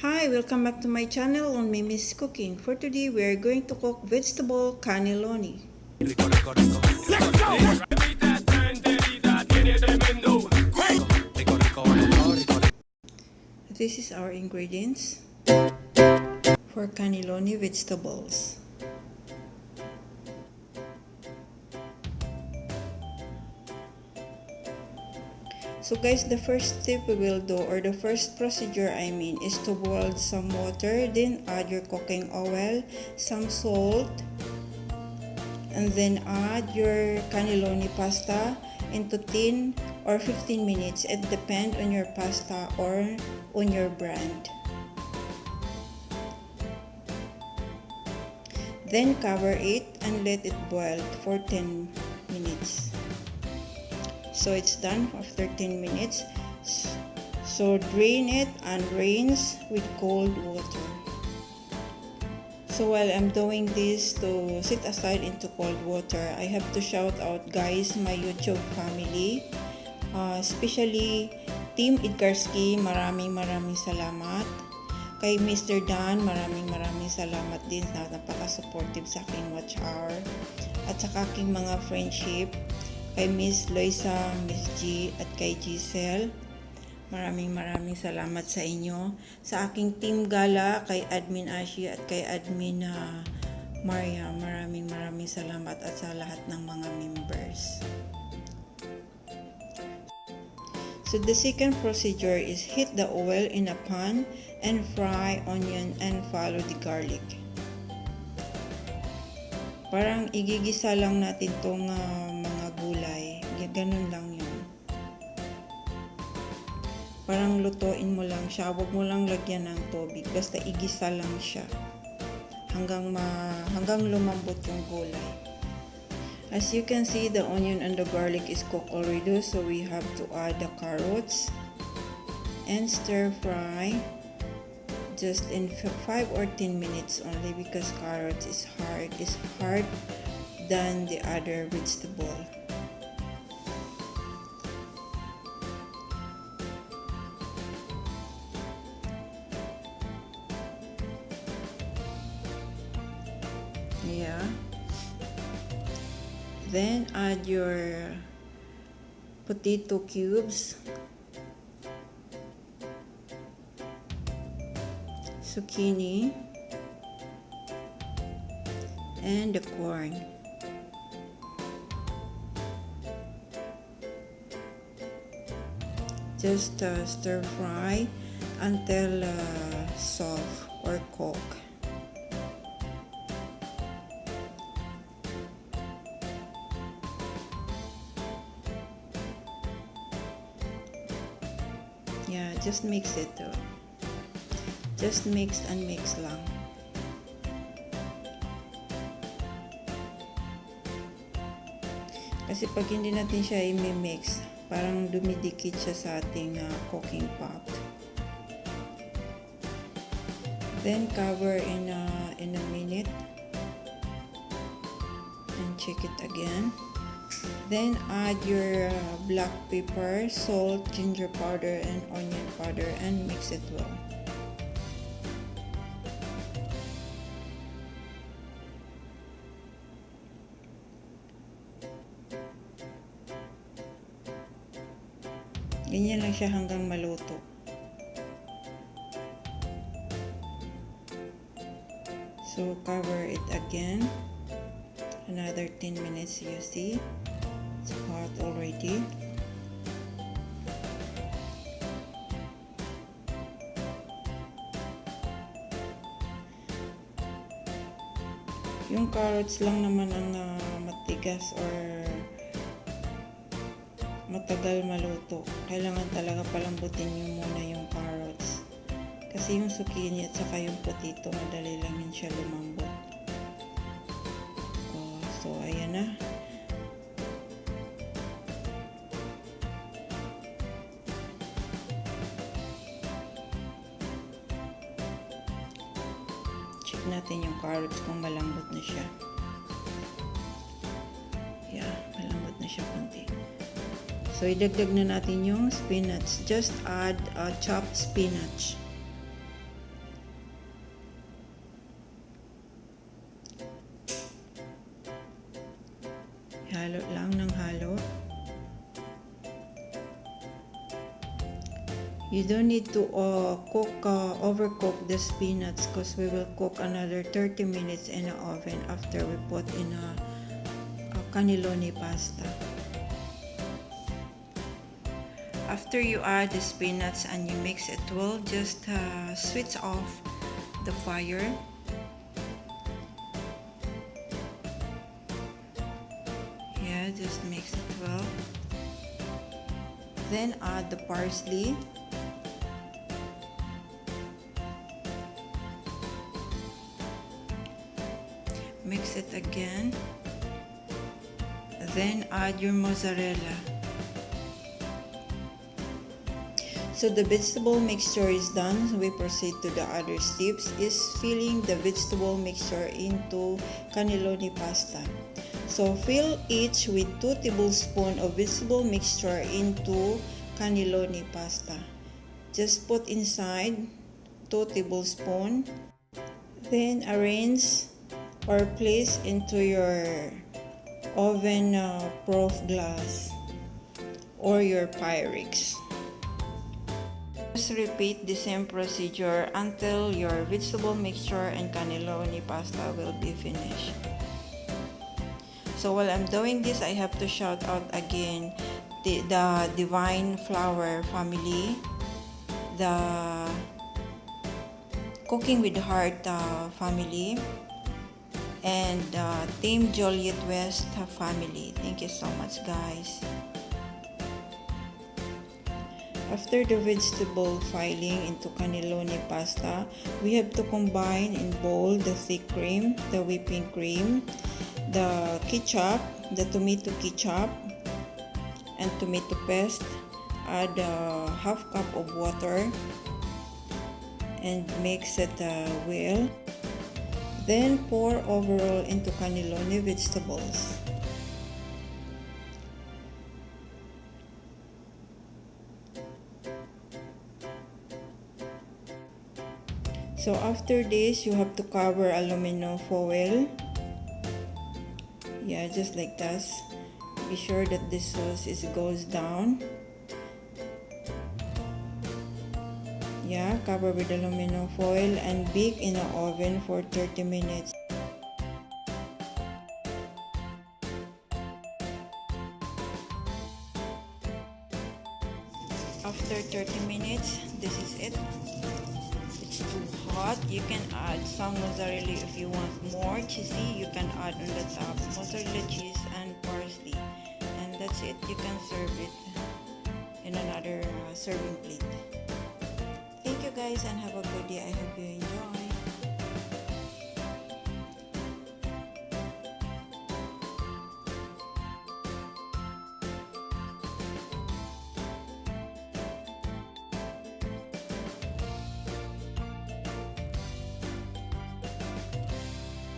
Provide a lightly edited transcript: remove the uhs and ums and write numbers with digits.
Hi, welcome back to my channel on Mimi's Cooking. For today, we are going to cook vegetable cannelloni. This is our ingredients for cannelloni vegetables. So guys, the first step we will do, or the first procedure is to boil some water, then add your cooking oil, some salt, and then add your cannelloni pasta into 10 or 15 minutes. It depends on your pasta or on your brand. Then cover it and let it boil for 10 minutes. So it's done after 10 minutes. So drain it and rinse with cold water. So while I'm doing this to sit aside into cold water, I have to shout out guys, my YouTube family, especially Team Idkarski, maraming salamat. Kay Mr. Dan, maraming salamat din na napaka-supportive sa aking watch hour. At sa aking mga friendship, kay Miss Loisa, Miss G, at kay Giselle. Maraming salamat sa inyo. Sa aking team gala, kay Admin Ashi at kay Admin Maria, maraming salamat at sa lahat ng mga members. So the second procedure is heat the oil in a pan and fry onion and follow the garlic. Parang igigisa lang natin tong mga gulay. Ganun lang yun. Parang lutuin mo lang siya. Huwag mo lang lagyan ng tubig. Basta igisa lang siya. Hanggang lumambot yung gulay. As you can see, the onion and the garlic is cooked already. So we have to add the carrots and stir fry just in 5 or 10 minutes only, because carrots is hard than the other vegetable. Yeah. Then add your potato cubes, zucchini, and the corn. Just stir fry until soft or cook. Yeah, just mix it though. Just mix and mix lang. Kasi pag hindi natin siya i-mix, parang dumidikit siya sa ating cooking pot. Then cover in a minute and check it again. Then add your black pepper, salt, ginger powder, and onion powder and mix it well. Ganyan lang siya hanggang maluto. So cover it again. Another 10 minutes, you see. It's hot already. Yung carrots lang naman ang matigas or matagal maluto. Kailangan talaga palambutin nyo muna yung carrots. Kasi yung zucchini at saka yung potato, madali lang yun siya lumambot. So ayan na. Check natin yung carrots kung malambot na siya. Yeah, malambot na siya konti. So, idagdag na natin yung spinach. Just add chopped spinach. halo lang ng halo. You don't need to overcook the spinach because we will cook another 30 minutes in the oven after we put in a cannelloni pasta. After you add the spinach and you mix it well, just switch off the fire. Yeah, just mix it well. Then add the parsley. Mix it again. Then add your mozzarella. So the vegetable mixture is done. So we proceed to the other steps, is filling the vegetable mixture into cannelloni pasta. So fill each with 2 tablespoons of vegetable mixture into cannelloni pasta. Just put inside 2 tablespoons. Then arrange or place into your oven proof glass or your Pyrex. Just repeat the same procedure until your vegetable mixture and cannelloni pasta will be finished. So while I'm doing this, I have to shout out again the Divine Flower family, the Cooking with Heart family, and Team Joliet West family. Thank you so much, guys. After the vegetable filling into cannelloni pasta, we have to combine in bowl the thick cream, the whipping cream, the ketchup, the tomato ketchup, and tomato paste. Add a half cup of water and mix it well. Then pour overall into cannelloni vegetables. So after this, you have to cover aluminum foil. Yeah, just like this. Be sure that the sauce goes down. Yeah, cover with aluminum foil and bake in the oven for 30 minutes. After 30 minutes, this is it. It's too hot. You can add some mozzarella if you want more cheesy. You can add on the top mozzarella cheese and parsley. And that's it. You can serve it in another serving plate. Thank you guys and have a good day. I hope you enjoy.